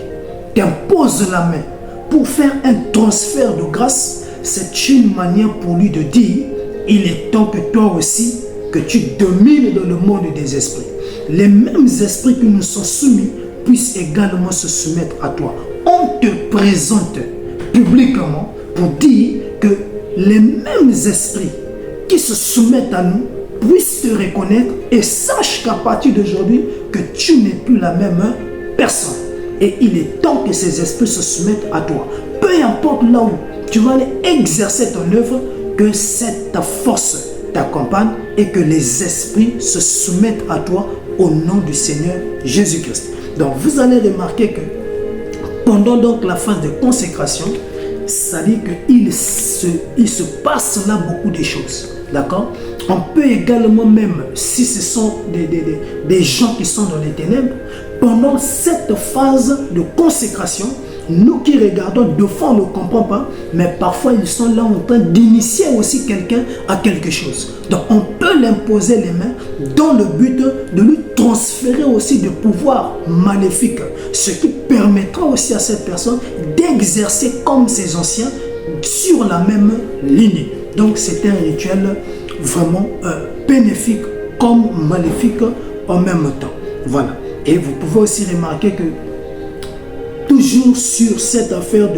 t'impose la main pour faire un transfert de grâce, c'est une manière pour lui de dire: il est temps que toi aussi, que tu domines dans le monde des esprits. Les mêmes esprits qui nous sont soumis puissent également se soumettre à toi. On te présente publiquement pour dire que les mêmes esprits qui se soumettent à nous puissent te reconnaître et sache qu'à partir d'aujourd'hui que tu n'es plus la même personne. Et il est temps que ces esprits se soumettent à toi. Peu importe là où tu vas aller exercer ton œuvre, que cette force t'accompagne et que les esprits se soumettent à toi au nom du Seigneur Jésus-Christ. Donc vous allez remarquer que pendant donc la phase de consécration, ça dit qu'il se passe là beaucoup de choses. D'accord? On peut également même, si ce sont des gens qui sont dans les ténèbres, pendant cette phase de consécration, nous qui regardons, de fois on ne comprend pas, mais parfois ils sont là en train d'initier aussi quelqu'un à quelque chose. Donc on peut l'imposer les mains dans le but de lui transférer aussi des pouvoirs maléfiques, ce qui permettra aussi à cette personne d'exercer comme ses anciens sur la même ligne. Donc c'est un rituel vraiment bénéfique comme maléfique en même temps. Voilà. Et vous pouvez aussi remarquer que toujours sur cette affaire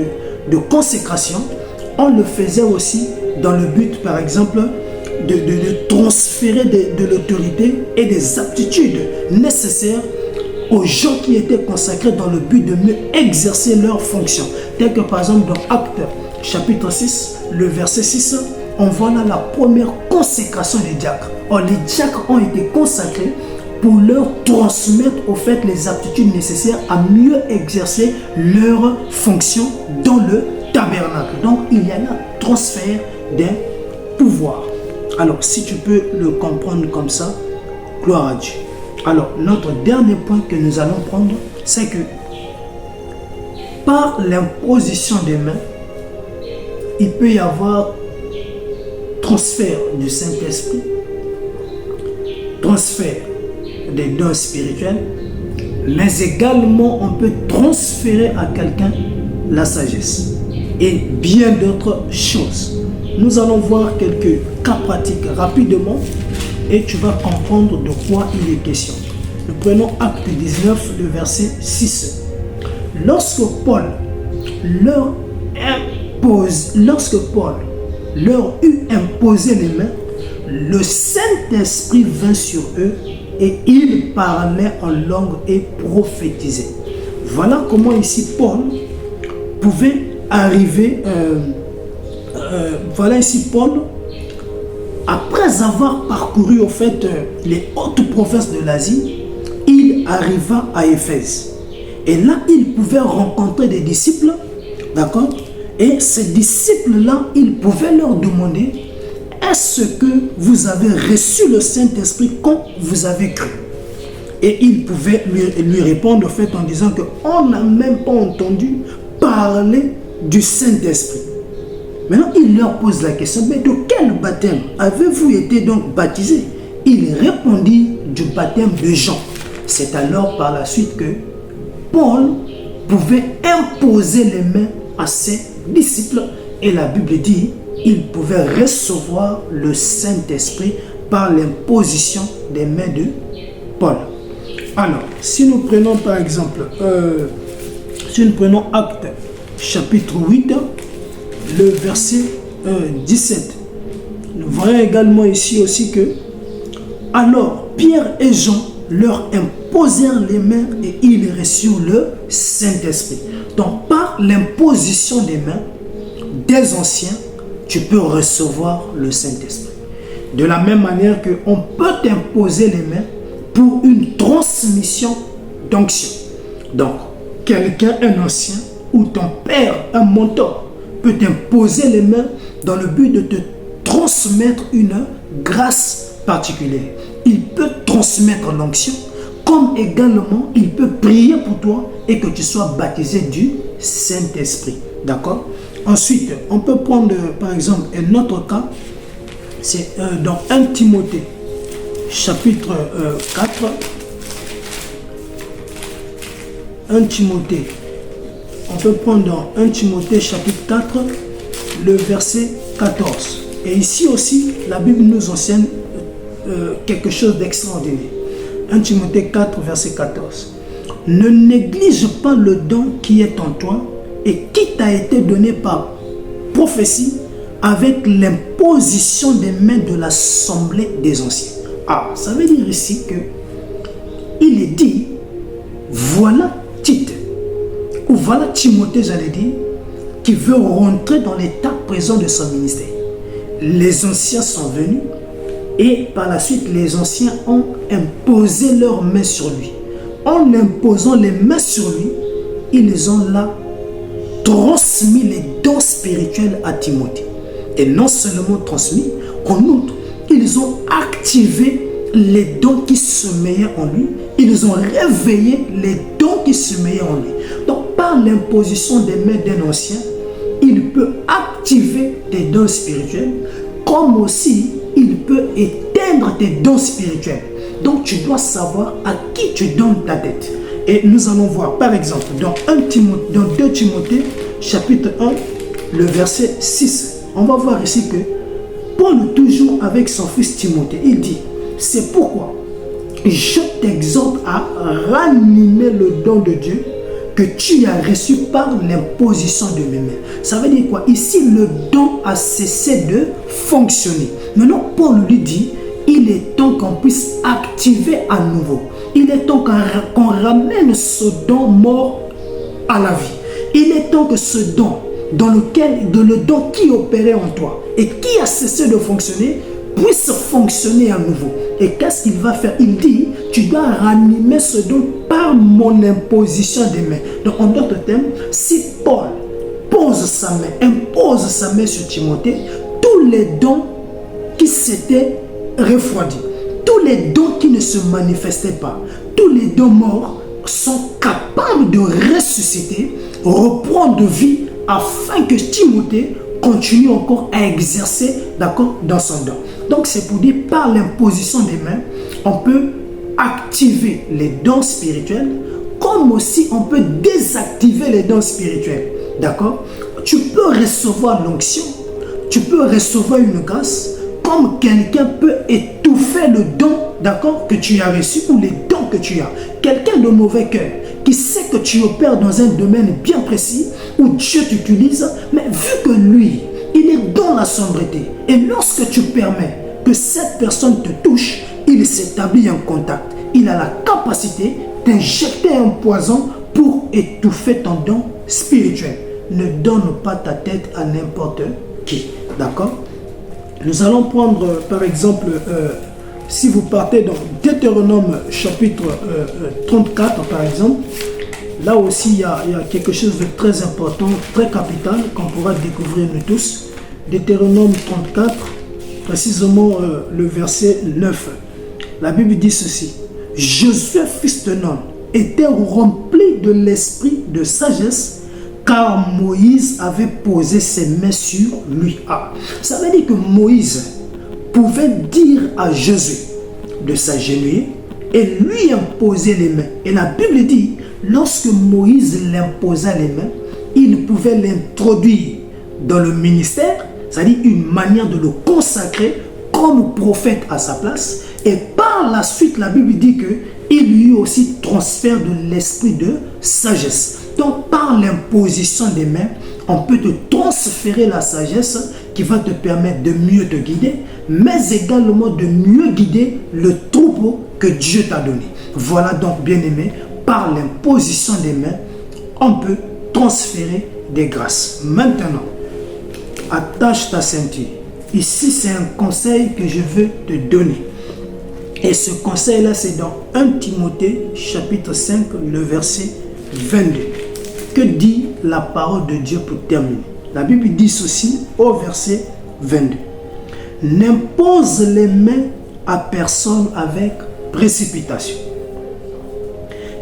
de consécration, on le faisait aussi dans le but, par exemple, de transférer de l'autorité et des aptitudes nécessaires aux gens qui étaient consacrés dans le but de mieux exercer leurs fonctions. Tel que par exemple dans Actes chapitre 6, le verset 6, on voit là la première consécration des diacres. Or, les diacres ont été consacrés pour leur transmettre au fait les aptitudes nécessaires à mieux exercer leurs fonctions dans le tabernacle. Donc, il y a là transfert d'un pouvoir. Alors, si tu peux le comprendre comme ça, gloire à Dieu. Alors, notre dernier point que nous allons prendre, c'est que par l'imposition des mains, il peut y avoir transfert du Saint-Esprit, transfert des dons spirituels, mais également on peut transférer à quelqu'un la sagesse et bien d'autres choses. Nous allons voir quelques cas pratiques rapidement et tu vas comprendre de quoi il est question. Nous prenons Acte 19, le verset 6. Lorsque Paul leur eut imposé les mains, le Saint-Esprit vint sur eux et ils parlaient en langue et prophétisaient. Voilà comment ici Paul pouvait arriver. Voilà ici Paul, après avoir parcouru au fait les hautes provinces de l'Asie, il arriva à Éphèse. Et là, il pouvait rencontrer des disciples, d'accord? Et ces disciples-là, il pouvait leur demander: est-ce que vous avez reçu le Saint-Esprit quand vous avez cru? Et il pouvait lui répondre au fait en disant qu'on n'a même pas entendu parler du Saint-Esprit. Maintenant, il leur pose la question: mais de quel baptême avez-vous été donc baptisés? Il répondit: du baptême de Jean. C'est alors par la suite que Paul pouvait imposer les mains à ses disciples et la Bible dit il pouvait recevoir le Saint-Esprit par l'imposition des mains de Paul. Alors, si nous prenons par exemple, si nous prenons Acte chapitre 8, le verset 17, nous voyons également ici aussi que alors Pierre et Jean leur imposèrent les mains et ils reçurent le Saint-Esprit. Donc par l'imposition des mains des anciens, tu peux recevoir le Saint-Esprit. De la même manière qu'on peut t'imposer les mains pour une transmission d'onction. Donc, quelqu'un, un ancien, ou ton père, un mentor, peut t'imposer les mains dans le but de te transmettre une grâce particulière. Il peut transmettre l'onction, comme également il peut prier pour toi et que tu sois baptisé du Saint-Esprit. D'accord? Ensuite, on peut prendre par exemple un autre cas, c'est dans 1 Timothée, chapitre 4. 1 Timothée, on peut prendre dans 1 Timothée, chapitre 4, le verset 14. Et ici aussi, la Bible nous enseigne quelque chose d'extraordinaire. 1 Timothée 4, verset 14. Ne néglige pas le don qui est en toi et qui t'a été donné par prophétie avec l'imposition des mains de l'assemblée des anciens. Ah, ça veut dire ici que il est dit, voilà Tite, ou voilà Timothée, j'allais dire, qui veut rentrer dans l'état présent de son ministère. Les anciens sont venus et par la suite, les anciens ont imposé leurs mains sur lui. En imposant les mains sur lui, ils ont là transmis les dons spirituels à Timothée. Et non seulement transmis, en outre, ils ont activé les dons qui sommellaient en lui. Ils ont réveillé les dons qui sommellaient en lui. Donc, par l'imposition des mains d'un ancien, il peut activer tes dons spirituels, comme aussi il peut éteindre tes dons spirituels. Donc, tu dois savoir à qui tu donnes ta tête. Et nous allons voir, par exemple, dans 2 Timothée, chapitre 1, le verset 6. On va voir ici que Paul, toujours avec son fils Timothée, il dit, c'est pourquoi je t'exhorte à ranimer le don de Dieu que tu as reçu par l'imposition de mes mains. Ça veut dire quoi? Ici, le don a cessé de fonctionner. Maintenant, Paul lui dit, il est temps qu'on puisse activer à nouveau. Il est temps qu'on ramène ce don mort à la vie. Il est temps que ce don, le don qui opérait en toi et qui a cessé de fonctionner, puisse fonctionner à nouveau. Et qu'est-ce qu'il va faire? Il dit, tu dois ranimer ce don par mon imposition des mains. Donc en d'autres termes, si Paul impose sa main sur Timothée, tous les dons qui s'étaient refroidis, tous les dons qui ne se manifestaient pas, tous les dons morts sont capables de ressusciter, reprendre vie, afin que Timothée continue encore à exercer, d'accord, dans son don. Donc c'est pour dire, par l'imposition des mains, on peut activer les dons spirituels, comme aussi on peut désactiver les dons spirituels, d'accord. Tu peux recevoir l'onction, tu peux recevoir une grâce, comme quelqu'un peut étouffer le don, d'accord, que tu as reçu, ou les dons que tu as. Quelqu'un de mauvais cœur, qui sait que tu opères dans un domaine bien précis, où Dieu t'utilise, mais vu que lui, il est dans la sombreté, et lorsque tu permets que cette personne te touche, il s'établit en contact. Il a la capacité d'injecter un poison pour étouffer ton don spirituel. Ne donne pas ta tête à n'importe qui, d'accord. Nous allons prendre par exemple, si vous partez dans Deutéronome chapitre 34 par exemple, là aussi il y a quelque chose de très important, très capital qu'on pourra découvrir nous tous. Deutéronome 34, précisément le verset 9. La Bible dit ceci: Josué, fils de Nun, était rempli de l'esprit de sagesse, car Moïse avait posé ses mains sur lui. Ah, ça veut dire que Moïse pouvait dire à Josué de s'agenouiller et lui imposer les mains. Et la Bible dit, lorsque Moïse l'imposa les mains, il pouvait l'introduire dans le ministère, c'est-à-dire une manière de le consacrer comme prophète à sa place. Et par la suite, la Bible dit qu'il lui aussi transfère de l'esprit de sagesse. Donc, par l'imposition des mains, on peut te transférer la sagesse qui va te permettre de mieux te guider, mais également de mieux guider le troupeau que Dieu t'a donné. Voilà donc, bien-aimé, par l'imposition des mains, on peut transférer des grâces. Maintenant, attache ta ceinture. Ici, c'est un conseil que je veux te donner. Et ce conseil-là, c'est dans 1 Timothée, chapitre 5, le verset 22. Que dit la parole de Dieu pour terminer? La Bible dit ceci au verset 22. N'impose les mains à personne avec précipitation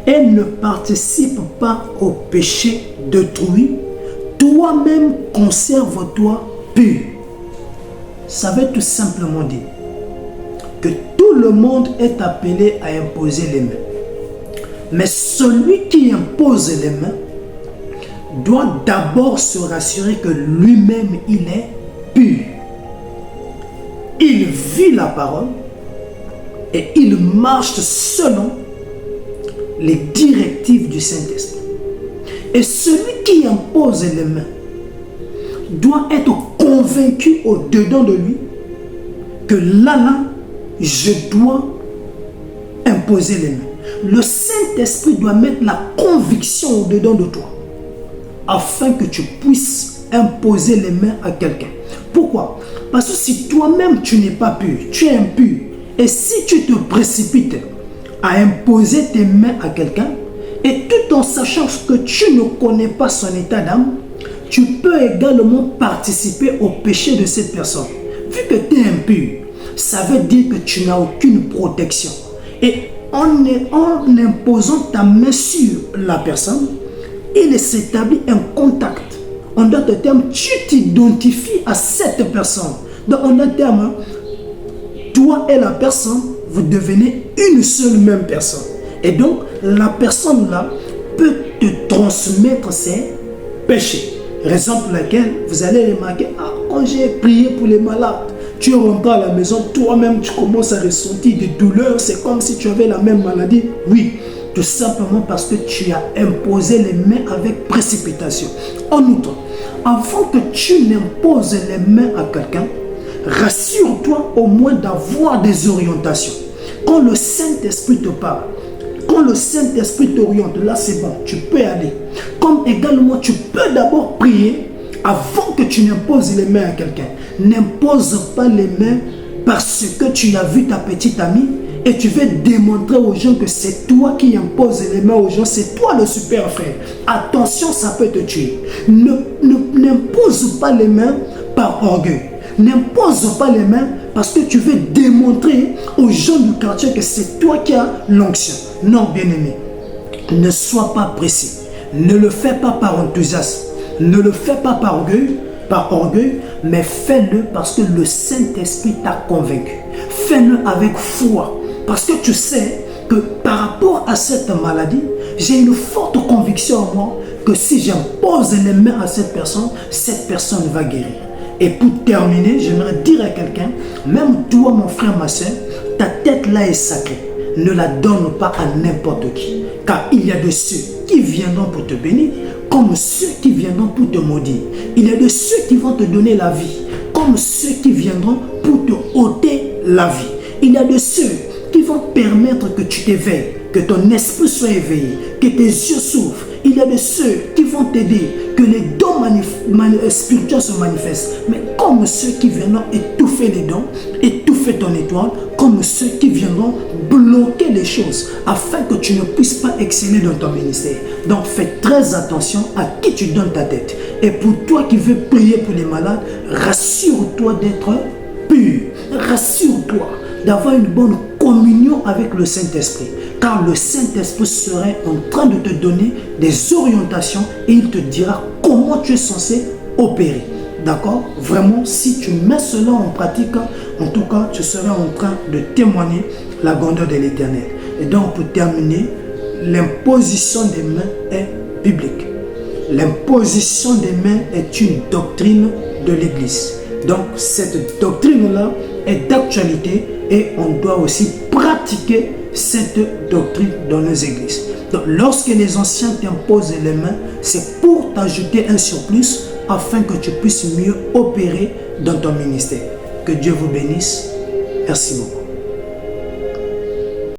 et ne participe pas au péché d'autrui. Toi-même conserve-toi pur. Ça veut tout simplement dire que tout le monde est appelé à imposer les mains. Mais celui qui impose les mains doit d'abord se rassurer que lui-même il est pur. Il vit la parole et il marche selon les directives du Saint-Esprit. Et celui qui impose les mains doit être convaincu au-dedans de lui que là, je dois imposer les mains. Le Saint-Esprit doit mettre la conviction au-dedans de toi afin que tu puisses imposer les mains à quelqu'un. Pourquoi? Parce que si toi-même tu n'es pas pur, tu es impur, et si tu te précipites à imposer tes mains à quelqu'un, et tout en sachant que tu ne connais pas son état d'âme, tu peux également participer au péché de cette personne. Vu que tu es impur, ça veut dire que tu n'as aucune protection. Et en imposant ta main sur la personne, il s'établit un contact. En d'autres termes, tu t'identifies à cette personne. Donc, en d'autres termes, toi et la personne, vous devenez une seule même personne. Et donc, la personne là peut te transmettre ses péchés. Raison pour laquelle vous allez remarquer, quand j'ai prié pour les malades, tu rentres à la maison, toi-même tu commences à ressentir des douleurs, c'est comme si tu avais la même maladie. Oui, tout simplement parce que tu as imposé les mains avec précipitation. En outre, avant que tu n'imposes les mains à quelqu'un, rassure-toi au moins d'avoir des orientations. Quand le Saint-Esprit te parle, quand le Saint-Esprit t'oriente, là c'est bon, tu peux aller. Comme également, tu peux d'abord prier avant que tu n'imposes les mains à quelqu'un. N'impose pas les mains parce que tu as vu ta petite amie et tu veux démontrer aux gens que c'est toi qui imposes les mains aux gens, c'est toi le super frère. Attention, ça peut te tuer. N'impose pas les mains par orgueil. N'impose pas les mains parce que tu veux démontrer aux gens du quartier que c'est toi qui as l'onction. Non, bien-aimé, ne sois pas pressé. Ne le fais pas par enthousiasme. Ne le fais pas par orgueil, mais fais-le parce que le Saint-Esprit t'a convaincu. Fais-le avec foi. Parce que tu sais que par rapport à cette maladie, j'ai une forte conviction en moi que si j'impose les mains à cette personne va guérir. Et pour terminer, j'aimerais dire à quelqu'un, même toi mon frère, ma soeur, ta tête là est sacrée. Ne la donne pas à n'importe qui. Car il y a de ceux qui viendront pour te bénir, comme ceux qui viendront pour te maudire. Il y a de ceux qui vont te donner la vie, comme ceux qui viendront pour te ôter la vie. Il y a de ceux qui vont permettre que tu t'éveilles, que ton esprit soit éveillé, que tes yeux s'ouvrent. Il y a de ceux qui vont t'aider, que les dons spirituels se manifestent. Mais comme ceux qui viendront étouffer les dons, étouffer ton étoile, comme ceux qui viendront bloquer les choses, afin que tu ne puisses pas exceller dans ton ministère. Donc fais très attention à qui tu donnes ta tête. Et pour toi qui veux prier pour les malades, rassure-toi d'être pur. Rassure-toi d'avoir une bonne communion avec le Saint-Esprit. Car le Saint-Esprit serait en train de te donner des orientations et il te dira comment tu es censé opérer. D'accord? Vraiment, si tu mets cela en pratique, en tout cas, tu seras en train de témoigner la grandeur de l'Éternel. Et donc, pour terminer, l'imposition des mains est biblique. L'imposition des mains est une doctrine de l'Église. Donc, cette doctrine-là est d'actualité et on doit aussi pratiquer cette doctrine dans nos églises. Donc, lorsque les anciens t'imposent les mains, c'est pour t'ajouter un surplus afin que tu puisses mieux opérer dans ton ministère. Que Dieu vous bénisse. Merci beaucoup.